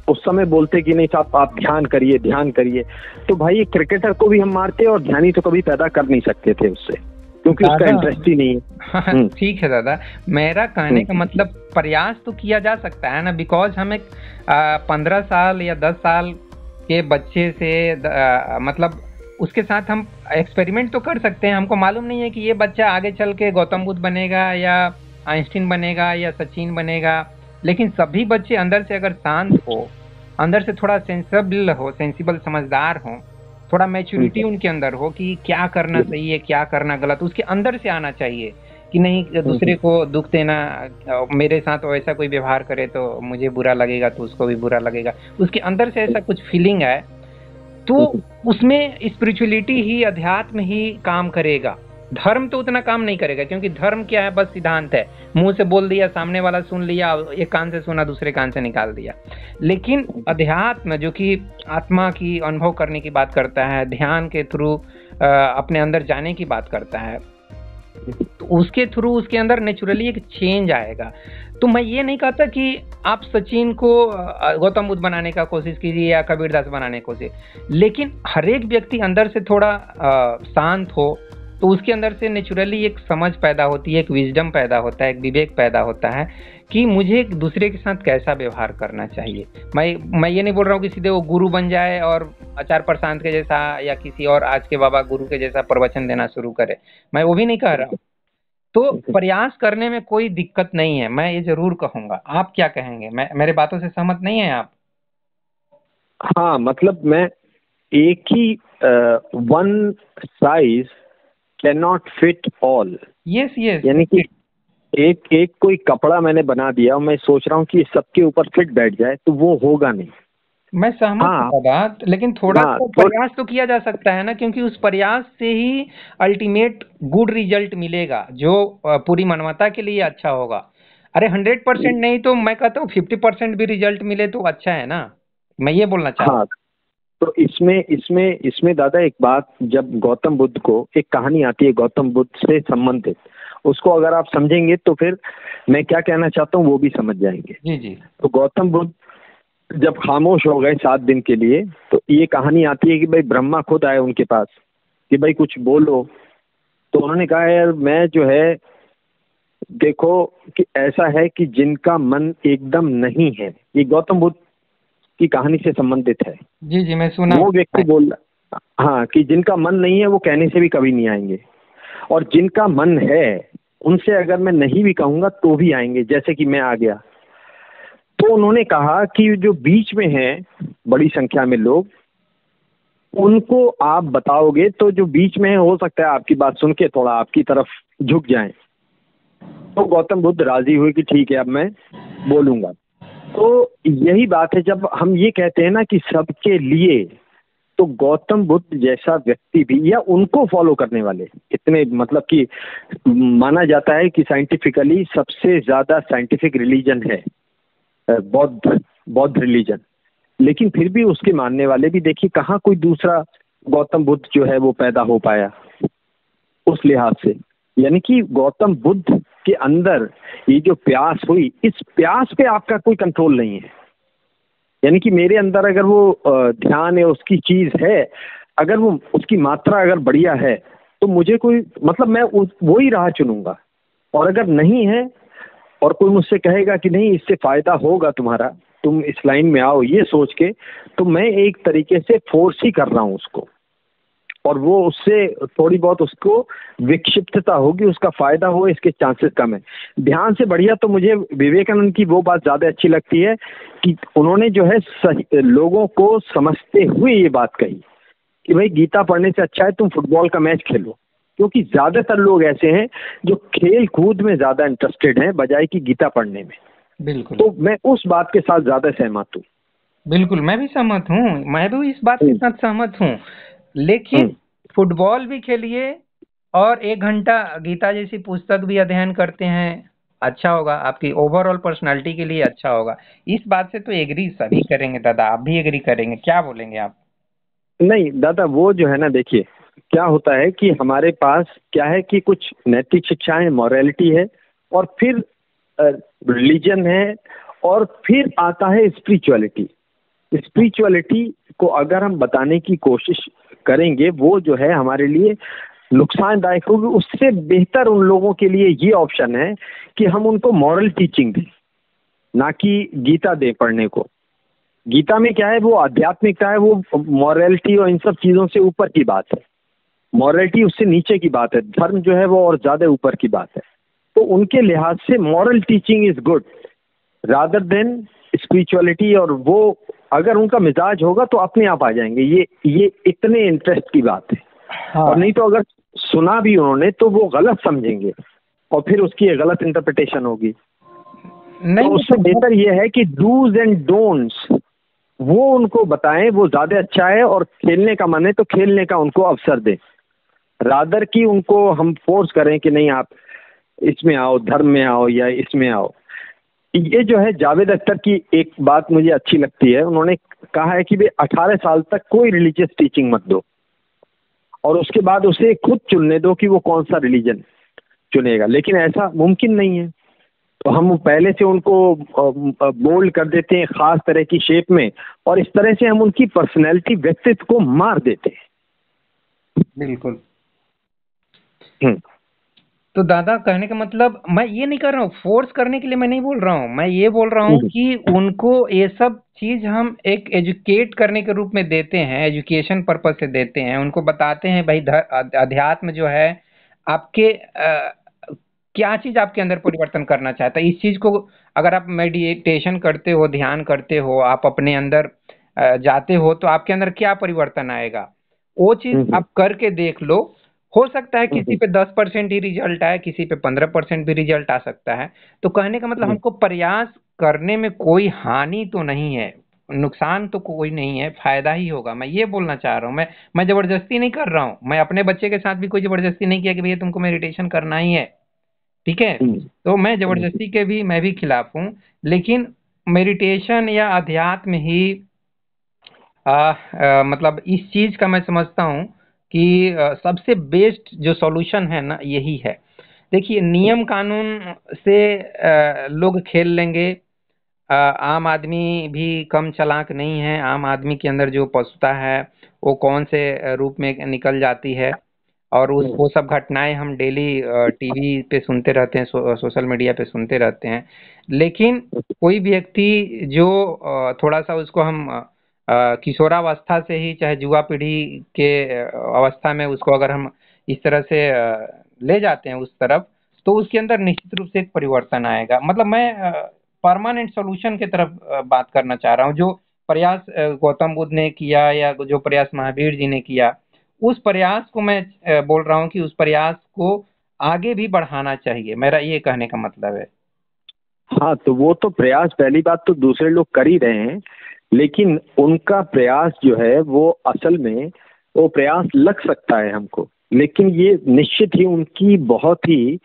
उस समय बोलते कि नहीं साहब आप ध्यान करिए, तो भाई एक क्रिकेटर को भी हम मारते और ध्यान ही तो कभी पैदा कर नहीं सकते थे उससे, क्योंकि उसका इंटरेस्ट ही नहीं है। ठीक है दादा, मेरा कहने का मतलब प्रयास तो किया जा सकता है ना, बिकॉज हम एक 15 साल या 10 साल के बच्चे से मतलब उसके साथ हम एक्सपेरिमेंट तो कर सकते हैं। हमको मालूम नहीं है कि ये बच्चा आगे चल के गौतम बुद्ध बनेगा या आइंस्टीन बनेगा या सचिन बनेगा, लेकिन सभी बच्चे अंदर से अगर शांत हो, अंदर से थोड़ा सेंसिबल समझदार हो, थोड़ा मैच्योरिटी उनके अंदर हो कि क्या करना सही है क्या करना गलत, उसके अंदर से आना चाहिए कि नहीं दूसरे को दुख देना, मेरे साथ वैसा कोई व्यवहार करे तो मुझे बुरा लगेगा तो उसको भी बुरा लगेगा, उसके अंदर से ऐसा कुछ फीलिंग है, तो उसमें स्पिरिचुअलिटी ही, अध्यात्म ही काम करेगा। धर्म तो उतना काम नहीं करेगा, क्योंकि धर्म क्या है, बस सिद्धांत है, मुंह से बोल दिया, सामने वाला सुन लिया, एक कान से सुना दूसरे कान से निकाल दिया। लेकिन अध्यात्म जो कि आत्मा की अनुभव करने की बात करता है, ध्यान के थ्रू अपने अंदर जाने की बात करता है, तो उसके थ्रू उसके अंदर नेचुरली एक चेंज आएगा। तो मैं ये नहीं कहता कि आप सचिन को गौतम बुद्ध बनाने का कोशिश कीजिए या कबीर दास बनाने की कोशिश, लेकिन हर एक व्यक्ति अंदर से थोड़ा शांत हो तो उसके अंदर से नेचुरली एक समझ पैदा होती है, एक विजडम पैदा होता है, एक विवेक पैदा होता है कि मुझे एक दूसरे के साथ कैसा व्यवहार करना चाहिए। मैं ये नहीं बोल रहा हूँ कि सीधे वो गुरु बन जाए और आचार्य प्रशांत के जैसा या किसी और आज के बाबा गुरु के जैसा प्रवचन देना शुरू करे, मैं वो भी नहीं कह रहा हूँ। तो प्रयास करने में कोई दिक्कत नहीं है, मैं ये जरूर कहूंगा। आप क्या कहेंगे, मेरे बातों से सहमत नहीं है आप? हाँ, मतलब मैं एक ही one size can not fit all. Yes yes, यानी कि एक कोई कपड़ा मैंने बना दिया और मैं सोच रहा हूँ कि सबके ऊपर फिट बैठ जाए, तो वो होगा नहीं। मैं सहमत हूँ बात, लेकिन थोड़ा तो प्रयास तो किया जा सकता है ना, क्योंकि उस प्रयास से ही अल्टीमेट गुड रिजल्ट मिलेगा जो पूरी मानवता के लिए अच्छा होगा। अरे 100% नहीं तो मैं कहता हूँ 50% भी रिजल्ट मिले तो अच्छा है ना, मैं ये बोलना चाह रहा हूँ। तो इसमें दादा एक बात, जब गौतम बुद्ध को एक कहानी आती है गौतम बुद्ध से संबंधित, उसको अगर आप समझेंगे तो फिर मैं क्या कहना चाहता हूँ वो भी समझ जाएंगे। जी जी। तो गौतम बुद्ध जब खामोश हो गए 7 दिन के लिए, तो ये कहानी आती है कि भाई ब्रह्मा खुद आए उनके पास कि भाई कुछ बोलो। तो उन्होंने कहा यार मैं जो है, देखो कि ऐसा है कि जिनका मन एकदम नहीं है, ये गौतम बुद्ध की कहानी से संबंधित है। जी जी, मैं सुना। वो व्यक्ति बोल रहा, हाँ, कि जिनका मन नहीं है वो कहने से भी कभी नहीं आएंगे, और जिनका मन है उनसे अगर मैं नहीं भी कहूंगा तो भी आएंगे, जैसे कि मैं आ गया। तो उन्होंने कहा कि जो बीच में है बड़ी संख्या में लोग, उनको आप बताओगे तो जो बीच में है हो सकता है आपकी बात सुन के थोड़ा आपकी तरफ झुक जाएं। तो गौतम बुद्ध राजी हुए कि ठीक है अब मैं बोलूंगा। तो यही बात है, जब हम ये कहते हैं ना कि सबके लिए, तो गौतम बुद्ध जैसा व्यक्ति भी या उनको फॉलो करने वाले इतने, मतलब कि माना जाता है कि साइंटिफिकली सबसे ज्यादा साइंटिफिक रिलीजन है बौद्ध रिलीजन, लेकिन फिर भी उसके मानने वाले भी देखिए कहाँ कोई दूसरा गौतम बुद्ध जो है वो पैदा हो पाया उस लिहाज से। यानी कि गौतम बुद्ध के अंदर ये जो प्यास हुई, इस प्यास पे आपका कोई कंट्रोल नहीं है। यानी कि मेरे अंदर अगर वो ध्यान है, उसकी चीज है, अगर वो उसकी मात्रा अगर बढ़िया है तो मुझे कोई मतलब, मैं वो ही राह चुनूंगा। और अगर नहीं है और कोई मुझसे कहेगा कि नहीं इससे फायदा होगा तुम्हारा, तुम इस लाइन में आओ ये सोच के, तो मैं एक तरीके से फोर्स ही कर रहा हूँ उसको, और वो उससे थोड़ी बहुत उसको विक्षिप्तता होगी, उसका फायदा हो इसके चांसेस कम है। ध्यान से बढ़िया तो मुझे विवेकानंद की वो बात ज्यादा अच्छी लगती है कि उन्होंने जो है सही लोगों को समझते हुए ये बात कही कि भाई गीता पढ़ने से अच्छा है तुम फुटबॉल का मैच खेलो, क्योंकि ज्यादातर लोग ऐसे हैं जो खेल कूद में ज्यादा इंटरेस्टेड हैं बजाय कि गीता पढ़ने में। बिल्कुल। तो मैं उस बात के साथ ज्यादा सहमत हूँ। बिल्कुल, मैं भी सहमत हूँ, मैं भी इस बात के साथ सहमत हूँ। लेकिन फुटबॉल भी खेलिए और 1 घंटा गीता जैसी पुस्तक भी अध्ययन करते हैं, अच्छा होगा, आपकी ओवरऑल पर्सनालिटी के लिए अच्छा होगा। इस बात से तो एग्री सभी करेंगे दादा, आप भी एग्री करेंगे, क्या बोलेंगे आप? नहीं दादा, वो जो है ना, देखिए क्या होता है कि हमारे पास क्या है कि कुछ नैतिक शिक्षाएं, मॉरलिटी है, और फिर रिलीजन है, और फिर आता है स्पिरिचुअलिटी। स्पिरिचुअलिटी को अगर हम बताने की कोशिश करेंगे, वो जो है हमारे लिए नुकसानदायक होगी। उससे बेहतर उन लोगों के लिए ये ऑप्शन है कि हम उनको मॉरल टीचिंग दें, ना कि गीता दें पढ़ने को। गीता में क्या है, वो आध्यात्मिकता है, वो मॉरलिटी और इन सब चीजों से ऊपर की बात है। मॉरलिटी उससे नीचे की बात है, धर्म जो है वो और ज्यादा ऊपर की बात है। तो उनके लिहाज से moral teaching is good rather than spirituality, और वो अगर उनका मिजाज होगा तो अपने आप आ जाएंगे। ये इतने इंटरेस्ट की बात है। हाँ। और नहीं तो अगर सुना भी उन्होंने तो वो गलत समझेंगे और फिर उसकी गलत इंटरप्रिटेशन होगी। नहीं, तो उससे बेहतर ये है कि डूज एंड डोंट्स वो उनको बताएं, वो ज्यादा अच्छा है। और खेलने का मन है तो खेलने का उनको अवसर दें, रादर कि उनको हम फोर्स करें कि नहीं आप इसमें आओ, धर्म में आओ या इसमें आओ। ये जो है जावेद अख्तर की एक बात मुझे अच्छी लगती है, उन्होंने कहा है कि वे 18 साल तक कोई रिलीजियस टीचिंग मत दो, और उसके बाद उसे खुद चुनने दो कि वो कौन सा रिलीजन चुनेगा। लेकिन ऐसा मुमकिन नहीं है, तो हम पहले से उनको बोल्ड कर देते हैं खास तरह की शेप में, और इस तरह से हम उनकी पर्सनैलिटी, व्यक्तित्व को मार देते हैं। बिल्कुल। तो दादा कहने का मतलब, मैं ये नहीं कर रहा हूँ, फोर्स करने के लिए मैं नहीं बोल रहा हूँ, मैं ये बोल रहा हूँ कि उनको ये सब चीज हम एक एजुकेट करने के रूप में देते हैं, एजुकेशन पर्पज से देते हैं, उनको बताते हैं भाई अध्यात्म जो है आपके क्या चीज आपके अंदर परिवर्तन करना चाहता है। इस चीज को अगर आप मेडिटेशन करते हो, ध्यान करते हो, आप अपने अंदर जाते हो तो आपके अंदर क्या परिवर्तन आएगा, वो चीज आप करके देख लो। हो सकता है किसी पे 10% ही रिजल्ट आए, किसी पे 15% भी रिजल्ट आ सकता है। तो कहने का मतलब हमको प्रयास करने में कोई हानि तो नहीं है, नुकसान तो कोई नहीं है, फायदा ही होगा, मैं ये बोलना चाह रहा हूँ। मैं जबरदस्ती नहीं कर रहा हूँ, मैं अपने बच्चे के साथ भी कोई जबरदस्ती नहीं किया कि भैया तुमको मेडिटेशन करना ही है, ठीक है। तो मैं जबरदस्ती के भी मैं भी खिलाफ हूँ, लेकिन मेडिटेशन या अध्यात्म ही मतलब इस चीज का मैं समझता हूँ कि सबसे बेस्ट जो सॉल्यूशन है ना यही है। देखिए नियम कानून से लोग खेल लेंगे, आम आदमी भी कम चालाक नहीं है, आम आदमी के अंदर जो पशुता है वो कौन से रूप में निकल जाती है, और उस वो सब घटनाएं हम डेली टीवी पे सुनते रहते हैं, सोशल मीडिया पे सुनते रहते हैं। लेकिन कोई व्यक्ति जो थोड़ा सा उसको हम किशोरावस्था से ही चाहे युवा पीढ़ी के अवस्था में उसको अगर हम इस तरह से ले जाते हैं उस तरफ, तो उसके अंदर निश्चित रूप से एक परिवर्तन आएगा। मतलब मैं परमानेंट सॉल्यूशन की तरफ बात करना चाह रहा हूँ। जो प्रयास गौतम बुद्ध ने किया या जो प्रयास महावीर जी ने किया, उस प्रयास को मैं बोल रहा हूँ कि उस प्रयास को आगे भी बढ़ाना चाहिए, मेरा ये कहने का मतलब है। हाँ, तो वो तो प्रयास, पहली बात तो दूसरे लोग कर ही रहे हैं, लेकिन उनका प्रयास जो है वो असल में वो प्रयास लग सकता है हमको, लेकिन ये निश्चित ही उनकी बहुत ही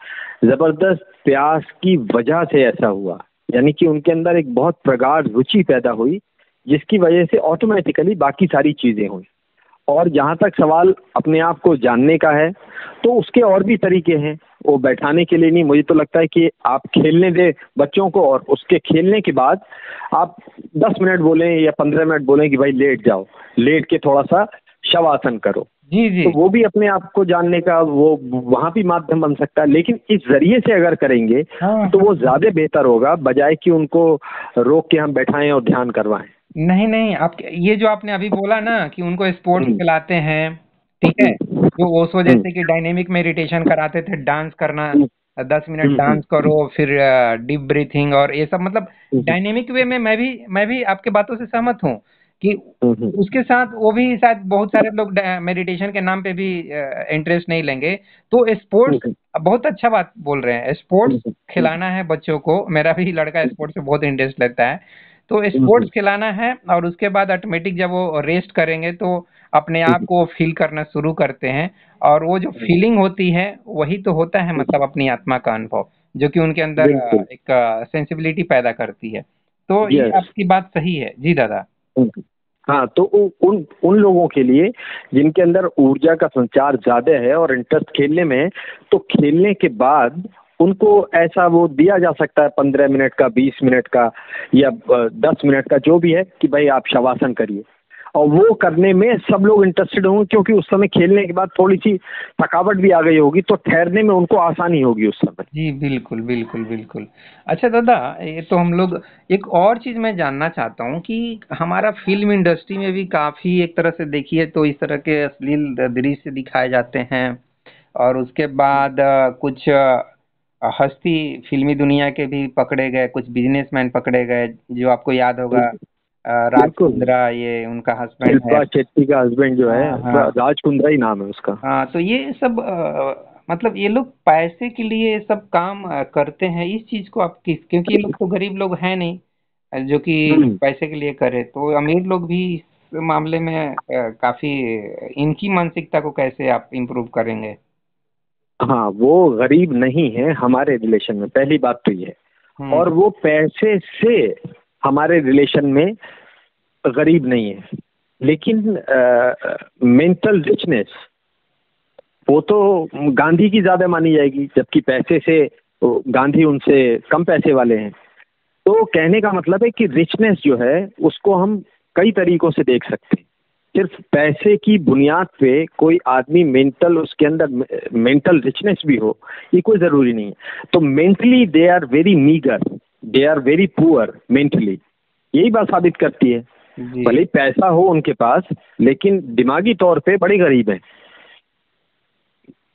जबरदस्त प्रयास की वजह से ऐसा हुआ। यानी कि उनके अंदर एक बहुत प्रगाढ़ रुचि पैदा हुई, जिसकी वजह से ऑटोमेटिकली बाकी सारी चीजें हुई। और जहाँ तक सवाल अपने आप को जानने का है, तो उसके और भी तरीके हैं। वो बैठाने के लिए नहीं, मुझे तो लगता है कि आप खेलने दें बच्चों को, और उसके खेलने के बाद आप 10 मिनट बोलें या 15 मिनट बोलें कि भाई लेट जाओ, लेट के थोड़ा सा शवासन करो। जी जी। तो वो भी अपने आप को जानने का वो वहाँ भी माध्यम बन सकता है, लेकिन इस जरिए से अगर करेंगे तो वो ज्यादा बेहतर होगा, बजाय कि उनको रोक के हम बैठाएं और ध्यान करवाएं। नहीं नहीं, आप ये जो आपने अभी बोला ना कि उनको स्पोर्ट्स खिलाते हैं, ठीक है, जो ओशो जैसे कि डायनेमिक मेडिटेशन कराते थे, डांस करना, 10 मिनट डांस करो, फिर डीप ब्रीथिंग और ये सब, मतलब डायनेमिक वे में मैं भी आपके बातों से सहमत हूँ कि उसके साथ वो भी शायद बहुत सारे लोग मेडिटेशन के नाम पे भी इंटरेस्ट नहीं लेंगे। तो स्पोर्ट्स, बहुत अच्छा बात बोल रहे हैं, स्पोर्ट्स खिलाना है बच्चों को। मेरा भी लड़का स्पोर्ट्स से बहुत इंटरेस्ट लेता है, तो स्पोर्ट्स खिलाना है, और उसके बाद ऑटोमेटिक जब वो रेस्ट करेंगे तो अपने आप को फील करना शुरू करते हैं, और वो जो फीलिंग होती है वही तो होता है, मतलब अपनी आत्मा का अनुभव, जो कि उनके अंदर एक सेंसिबिलिटी पैदा करती है। तो ये आपकी बात सही है जी दादा। हाँ, तो उन उन लोगों के लिए जिनके अंदर ऊर्जा का संचार ज्यादा है और इंटरेस्ट खेलने में है, तो खेलने के बाद उनको ऐसा वो दिया जा सकता है 15 मिनट का, 20 मिनट का, या 10 मिनट का, जो भी है, कि भाई आप शवासन करिए। और वो करने में सब लोग इंटरेस्टेड होंगे, क्योंकि उस समय खेलने के बाद थोड़ी सी थकावट भी आ गई होगी, तो ठहरने में उनको आसानी होगी उस समय। जी बिल्कुल बिल्कुल बिल्कुल। अच्छा दादा, ये तो हम लोग, एक और चीज मैं जानना चाहता हूँ कि हमारा फिल्म इंडस्ट्री में भी काफी, एक तरह से देखिए तो इस तरह के अश्लील दृश्य दिखाए जाते हैं, और उसके बाद कुछ हस्ती फिल्मी दुनिया के भी पकड़े गए, कुछ बिजनेसमैन पकड़े गए, जो आपको याद होगा राज कुंद्रा, ये उनका हस्बैंड है, शिल्पा शेट्टी का हस्बैंड जो है, राज कुंद्रा ही नाम है उसका। हाँ, तो ये सब मतलब ये लोग पैसे के लिए सब काम करते हैं, इस चीज को आप किस, क्योंकि ये लोग तो गरीब लोग हैं नहीं जो कि पैसे के लिए करे, तो अमीर लोग भी इस मामले में काफी, इनकी मानसिकता को कैसे आप इम्प्रूव करेंगे? हाँ, वो गरीब नहीं है हमारे रिलेशन में, पहली बात तो ये है। और वो पैसे से हमारे रिलेशन में गरीब नहीं है, लेकिन मेंटल रिचनेस वो तो गांधी की ज्यादा मानी जाएगी, जबकि पैसे से गांधी उनसे कम पैसे वाले हैं। तो कहने का मतलब है कि रिचनेस जो है उसको हम कई तरीकों से देख सकते हैं। सिर्फ पैसे की बुनियाद पे कोई आदमी मेंटल, उसके अंदर मेंटल रिचनेस भी हो, ये कोई जरूरी नहीं है। तो mentally they are very meagre, they are very poor mentally, यही बात साबित करती है। भले पैसा हो उनके पास, लेकिन दिमागी तौर पे बड़े गरीब हैं।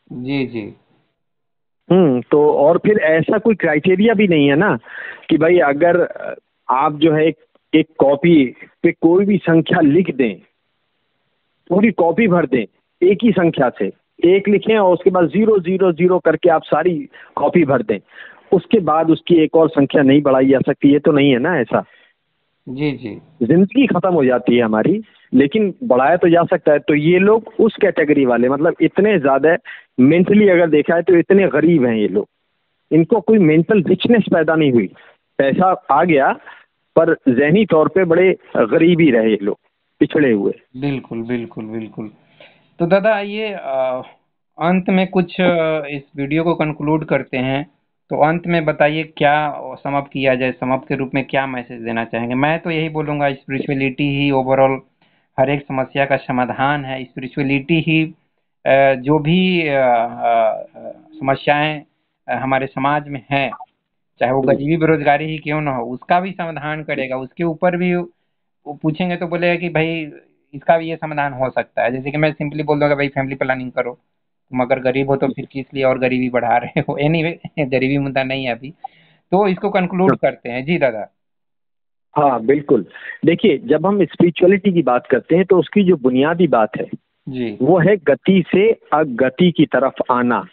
जी जी। तो और फिर ऐसा कोई क्राइटेरिया भी नहीं है ना कि भाई अगर आप जो है एक कॉपी पे कोई भी संख्या लिख दें, पूरी कॉपी भर दें एक ही संख्या से, एक लिखें और उसके बाद 000 करके आप सारी कॉपी भर दें, उसके बाद उसकी एक और संख्या नहीं बढ़ाई जा सकती, ये तो नहीं है ना ऐसा। जी जी। जिंदगी खत्म हो जाती है हमारी, लेकिन बढ़ाया तो जा सकता है। तो ये लोग उस कैटेगरी वाले, मतलब इतने ज्यादा मेंटली अगर देखा है तो इतने गरीब हैं ये लोग, इनको कोई मेंटल रिचनेस पैदा नहीं हुई। पैसा आ गया पर ज़हनी तौर पे बड़े गरीब ही रहे ये लोग, पिछड़े हुए। बिल्कुल बिल्कुल बिल्कुल। तो दादा ये अंत में कुछ इस वीडियो को कंक्लूड करते हैं, तो अंत में बताइए क्या समाप्त किया जाए, समाप्त के रूप में क्या मैसेज देना चाहेंगे? मैं तो यही बोलूँगा, स्पिरिचुअलिटी ही ओवरऑल हर एक समस्या का समाधान है, स्पिरिचुअलिटी ही जो भी समस्याएं हमारे समाज में हैं, चाहे वो गरीबी बेरोजगारी ही क्यों ना हो, उसका भी समाधान करेगा। उसके ऊपर भी वो पूछेंगे तो बोलेगा कि भाई इसका भी ये समाधान हो सकता है। जैसे कि मैं सिंपली बोल दूंगा भाई फैमिली प्लानिंग करो, तुम अगर गरीब हो तो फिर किस लिए और गरीबी बढ़ा रहे हो। एनीवे गरीबी मुद्दा नहीं है अभी, तो इसको कंक्लूड करते हैं जी दादा। हाँ बिल्कुल। देखिए, जब हम स्पिरिचुअलिटी की बात करते हैं तो उसकी जो बुनियादी बात है जी वो है गति से अगति की तरफ आना।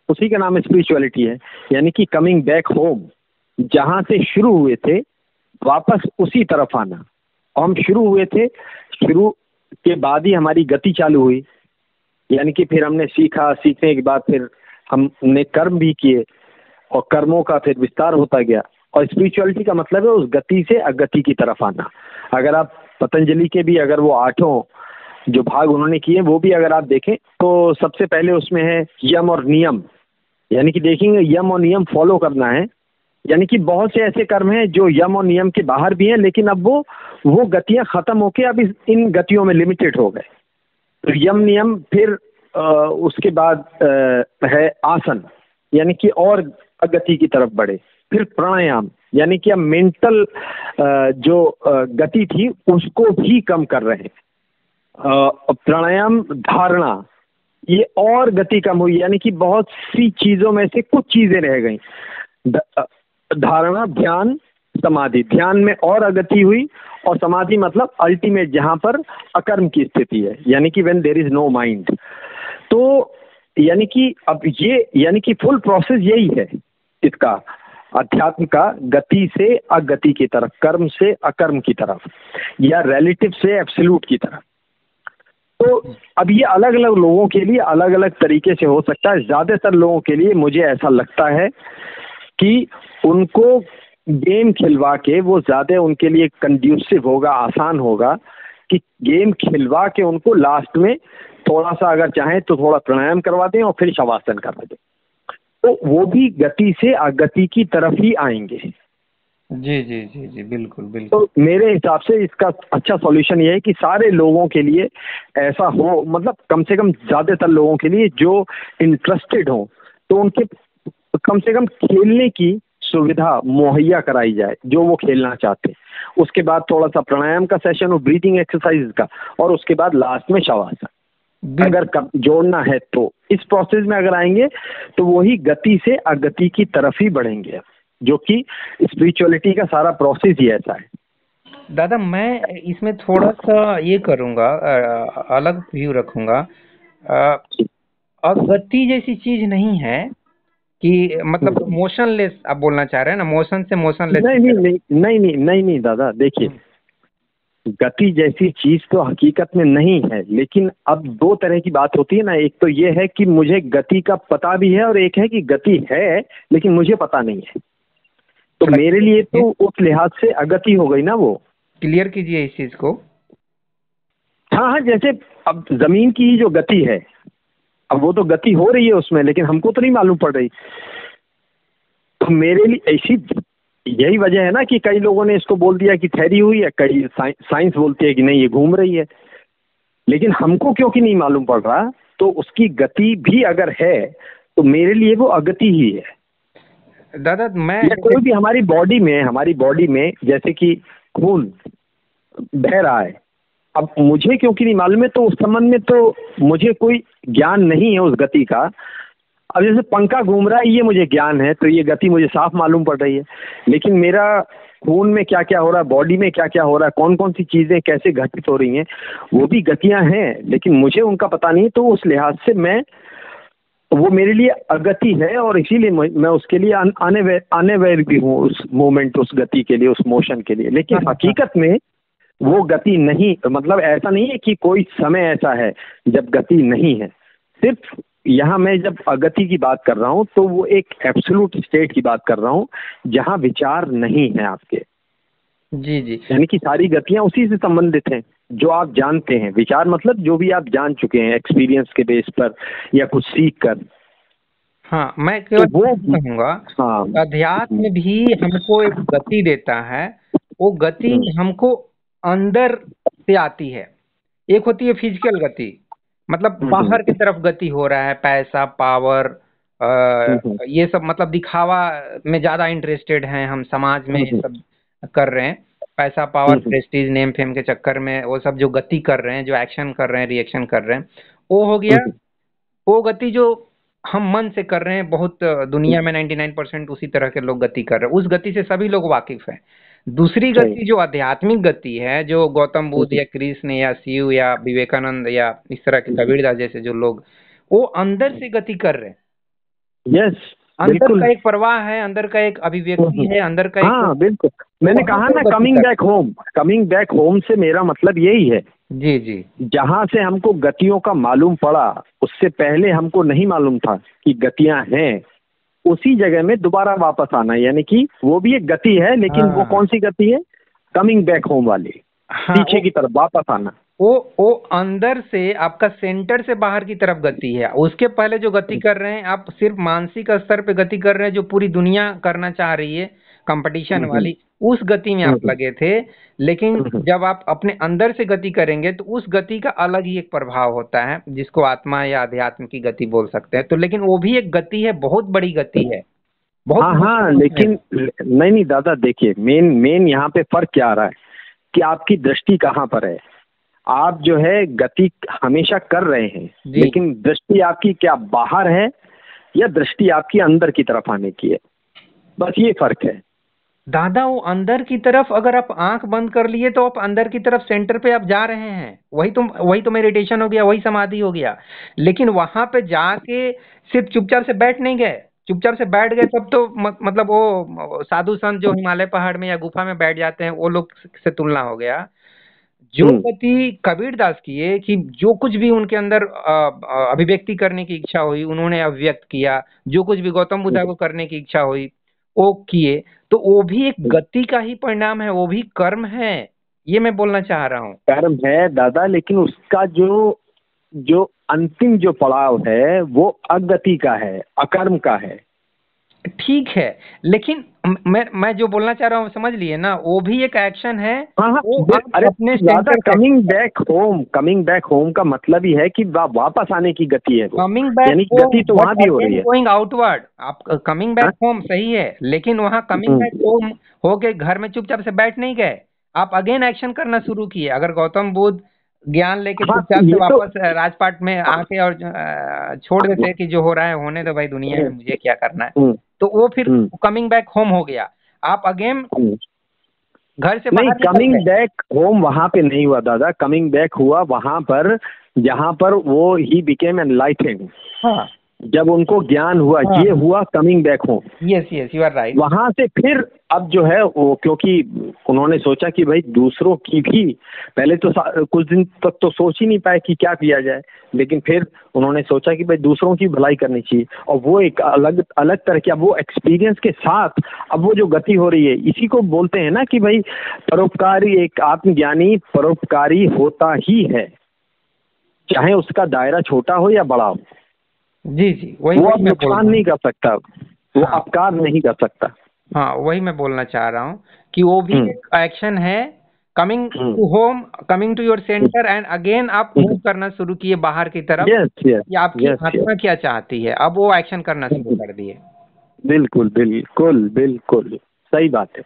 उसी का नाम स्पिरिचुअलिटी है, यानी कि कमिंग बैक होम। जहां से शुरू हुए थे वापस उसी तरफ आना। और हम शुरू हुए थे, शुरू के बाद ही हमारी गति चालू हुई, यानी कि फिर हमने सीखा, सीखने के बाद फिर हमने कर्म भी किए और कर्मों का फिर विस्तार होता गया। और स्पिरिचुअलिटी का मतलब है उस गति से अगति की तरफ आना। अगर आप पतंजलि के भी अगर वो 8 जो भाग उन्होंने किए वो भी अगर आप देखें तो सबसे पहले उसमें है यम और नियम, यानी कि देखेंगे यम और नियम फॉलो करना है। यानी कि बहुत से ऐसे कर्म हैं जो यम और नियम के बाहर भी हैं, लेकिन अब वो गतियां खत्म होके अब इन गतियों में लिमिटेड हो गए। तो यम नियम, फिर उसके बाद है आसन, यानी कि और गति की तरफ बढ़े। फिर प्राणायाम, यानी कि अब मेंटल जो गति थी उसको भी कम कर रहे हैं। प्राणायाम, धारणा, ये और गति कम हुई, यानी कि बहुत सी चीजों में से कुछ चीजें रह गई। धारणा, ध्यान, समाधि। ध्यान में और अगति हुई, और समाधि मतलब अल्टीमेट जहां पर अकर्म की स्थिति है, यानी कि when there is no mind. तो यानी कि अब ये, यानी कि फुल प्रोसेस यही है इसका, अध्यात्म का, गति से अगति की तरफ, कर्म से अकर्म की तरफ, या रिलेटिव से एब्सोल्यूट की तरफ। तो अब ये अलग अलग लोगों के लिए अलग अलग तरीके से हो सकता है। ज्यादातर लोगों के लिए मुझे ऐसा लगता है कि उनको गेम खिलवा के वो ज्यादा उनके लिए कंड्यूसिव होगा, आसान होगा कि गेम खिलवा के उनको लास्ट में थोड़ा सा अगर चाहें तो थोड़ा प्राणायाम करवा दें और फिर शवासन करवा दें, तो वो भी गति से अगति की तरफ ही आएंगे। जी जी जी जी बिल्कुल बिल्कुल। तो मेरे हिसाब से इसका अच्छा सॉल्यूशन ये है कि सारे लोगों के लिए ऐसा हो, मतलब कम से कम ज्यादातर लोगों के लिए जो इंटरेस्टेड हो तो उनके कम से कम खेलने की सुविधा मुहैया कराई जाए, जो वो खेलना चाहते हैं। उसके बाद थोड़ा सा प्राणायाम का सेशन हो, ब्रीथिंग एक्सरसाइज का, और उसके बाद लास्ट में शवासन अगर जोड़ना है तो। इस प्रोसेस में अगर आएंगे तो वही गति से अगति की तरफ ही बढ़ेंगे, जो कि स्पिरिचुअलिटी का सारा प्रोसेस ही ऐसा है। दादा मैं इसमें थोड़ा सा ये करूंगा, अलग व्यू रखूंगा। अगति जैसी चीज नहीं है कि मतलब मोशनलेस आप बोलना चाह रहे हैं ना, मोशन से मोशनलेस? नहीं नहीं नहीं नहीं नहीं नहीं नहीं दादा, देखिए गति जैसी चीज तो हकीकत में नहीं है, लेकिन अब दो तरह की बात होती है ना। एक तो ये है कि मुझे गति का पता भी है, और एक है कि गति है लेकिन मुझे पता नहीं है। तो मेरे लिए तो उस लिहाज से अगति हो गई ना वो। क्लियर कीजिए इस चीज को। हाँ हाँ, जैसे अब जमीन की जो गति है, अब वो तो गति हो रही है उसमें, लेकिन हमको तो नहीं मालूम पड़ रही। तो मेरे लिए ऐसी, यही वजह है ना कि कई लोगों ने इसको बोल दिया कि ठहरी हुई है, कई साइंस बोलती है कि नहीं ये घूम रही है, लेकिन हमको क्योंकि नहीं मालूम पड़ रहा। तो उसकी गति भी अगर है तो मेरे लिए वो अगति ही है। दादा मैं कोई भी हमारी बॉडी में जैसे कि खून बह रहा है, अब मुझे क्योंकि नहीं मालूम है तो उस संबंध में तो मुझे कोई ज्ञान नहीं है उस गति का। अब जैसे पंखा घूम रहा है ये मुझे ज्ञान है, तो ये गति मुझे साफ मालूम पड़ रही है, लेकिन मेरा खून में क्या क्या हो रहा है, बॉडी में क्या क्या हो रहा है, कौन कौन सी चीजें कैसे घटित हो रही हैं, वो भी गतियां हैं, लेकिन मुझे उनका पता नहीं। तो उस लिहाज से वो मेरे लिए अगति है, और इसीलिए मैं उसके लिए अनअवेयर भी हूँ उस मोमेंट, उस गति के लिए, उस मोशन के लिए। लेकिन हकीकत में वो गति नहीं, मतलब ऐसा नहीं है कि कोई समय ऐसा है जब गति नहीं है। सिर्फ यहाँ मैं जब अगति की बात कर रहा हूँ तो वो एक एब्सोल्यूट स्टेट की बात कर रहा हूँ जहाँ विचार नहीं है आपके। जी जी, यानी कि सारी गतियाँ उसी से संबंधित हैं जो आप जानते हैं। विचार मतलब जो भी आप जान चुके हैं एक्सपीरियंस के बेस पर या कुछ सीख कर। हाँ मैं केवल वो कहूँगा, हाँ, अध्यात्म भी हमको एक गति देता है। वो गति हमको अंदर से आती है। एक होती है फिजिकल गति, मतलब बाहर की तरफ गति हो रहा है, पैसा, पावर, ये सब, मतलब दिखावा में ज्यादा इंटरेस्टेड हैं हम, समाज में ये सब कर रहे हैं। पैसा, पावर, प्रेस्टीज, नेम फेम के चक्कर में वो सब जो गति कर रहे हैं, जो एक्शन कर रहे हैं, रिएक्शन कर रहे हैं, वो हो गया वो गति जो हम मन से कर रहे हैं। बहुत दुनिया में 99% उसी तरह के लोग गति कर रहे हैं, उस गति से सभी लोग वाकिफ हैं। दूसरी गति जो आध्यात्मिक गति है, जो गौतम बुद्ध या कृष्ण या शिव या विवेकानंद या इस तरह के कबीरदास जैसे जो लोग, वो अंदर से गति कर रहे हैं। यस, अंदर का एक प्रवाह है, अंदर का एक अभिव्यक्ति है, अंदर का हाँ, बिल्कुल। मैंने कहा ना, कमिंग बैक होम से मेरा मतलब यही है। जी जी। जहाँ से हमको गतियों का मालूम पड़ा, उससे पहले हमको नहीं मालूम था कि गतियां हैं, उसी जगह में दोबारा वापस आना, यानी कि वो भी एक गति है, लेकिन वो कौन सी गति है? कमिंग बैक होम वाली, पीछे की तरफ वापस आना। वो अंदर से, आपका सेंटर से बाहर की तरफ गति है। उसके पहले जो गति कर रहे हैं आप, सिर्फ मानसिक स्तर पे गति कर रहे हैं, जो पूरी दुनिया करना चाह रही है, कंपटीशन वाली, उस गति में आप लगे थे। लेकिन जब आप अपने अंदर से गति करेंगे तो उस गति का अलग ही एक प्रभाव होता है, जिसको आत्मा या अध्यात्म की गति बोल सकते हैं। तो लेकिन वो भी एक गति है, बहुत बड़ी गति है, बहुत। हाँ, लेकिन नहीं दादा, देखिए, मेन यहाँ पे फर्क क्या आ रहा है कि आपकी दृष्टि कहाँ पर है। आप जो है गति हमेशा कर रहे हैं, लेकिन दृष्टि आपकी क्या बाहर है या दृष्टि आपकी अंदर की तरफ आने की है, बस ये फर्क है दादा। वो अंदर की तरफ, अगर आप आंख बंद कर लिए तो आप अंदर की तरफ, सेंटर पे आप जा रहे हैं, वही तो मेडिटेशन हो गया, वही समाधि हो गया। लेकिन वहां पे जाके सिर्फ चुपचाप से बैठ नहीं गए, चुपचाप से बैठ गए तब तो मतलब वो साधु संत जो हिमालय पहाड़ में या गुफा में बैठ जाते हैं, वो लोग से तुलना हो गया। जो गति कबीरदास की है कि जो कुछ भी उनके अंदर अभिव्यक्ति करने की इच्छा हुई, उन्होंने अभिव्यक्त किया। जो कुछ भी गौतम बुद्ध को करने की इच्छा हुई, वो किए। तो वो भी एक गति का ही परिणाम है, वो भी कर्म है, ये मैं बोलना चाह रहा हूँ। कर्म है दादा, लेकिन उसका जो अंतिम जो पड़ाव है वो अगति का है, अकर्म का है। ठीक है, लेकिन मैं जो बोलना चाह रहा हूँ समझ लिए ना, वो भी एक एक्शन है। अरे अपने ज्यादा कमिंग बैक होम का मतलब ही है कि वापस आने की गति है। कमिंग बैक, यानी गति तो वहाँ भी हो रही है, गोइंग आउटवर्ड। आप कमिंग बैक होम सही है, लेकिन वहाँ कमिंग बैक होम हो के घर में चुपचाप से बैठ नहीं गए, आप अगेन एक्शन करना शुरू किए। अगर गौतम बुद्ध ज्ञान लेके चुपचाप से वापस राजपाट में आके और छोड़ देते कि जो हो रहा है होने दो भाई, दुनिया में मुझे क्या करना है, तो वो फिर कमिंग बैक होम हो गया। आप अगेन घर से नहीं, कमिंग बैक होम वहां पे नहीं हुआ दादा। कमिंग बैक हुआ वहां पर जहां पर वो ही बिकेम एनलाइटेंड। हाँ, जब उनको ज्ञान हुआ, हाँ, ये हुआ coming back home. Yes you are right. वहां से फिर अब जो है वो, क्योंकि उन्होंने सोचा कि भाई दूसरों की भी, पहले तो कुछ दिन तक तो सोच ही नहीं पाए कि क्या किया जाए, लेकिन फिर उन्होंने सोचा कि भाई दूसरों की भलाई करनी चाहिए। और वो एक अलग तरह की, अब वो एक्सपीरियंस के साथ अब वो जो गति हो रही है, इसी को बोलते हैं ना कि भाई परोपकारी, एक आत्मज्ञानी परोपकारी होता ही है, चाहे उसका दायरा छोटा हो या बड़ा हो। जी जी, वही वो नुकसान नहीं कर सकता, वो अपकार नहीं कर सकता। हाँ, वही मैं बोलना चाह रहा हूँ कि वो भी एक एक्शन है, coming to home, coming to your centre, and again आप मूव करना शुरू किए बाहर की तरफ। या आपकी आत्मा क्या चाहती है, अब वो एक्शन करना शुरू कर दिए। बिल्कुल बिल्कुल बिल्कुल सही बात है,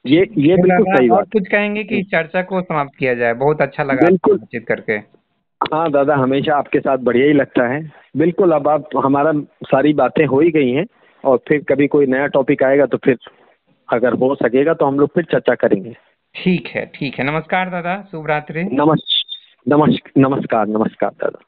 ये बिल्कुल सही बात। और कुछ कहेंगे कि चर्चा को समाप्त किया जाए? बहुत अच्छा लगा बातचीत करके। हाँ दादा, हमेशा आपके साथ बढ़िया ही लगता है। बिल्कुल, अब आप हमारा सारी बातें हो ही गई हैं, और फिर कभी कोई नया टॉपिक आएगा तो फिर अगर हो सकेगा तो हम लोग फिर चर्चा करेंगे। ठीक है, ठीक है। नमस्कार दादा, शुभ रात्रि। नमस्कार दादा।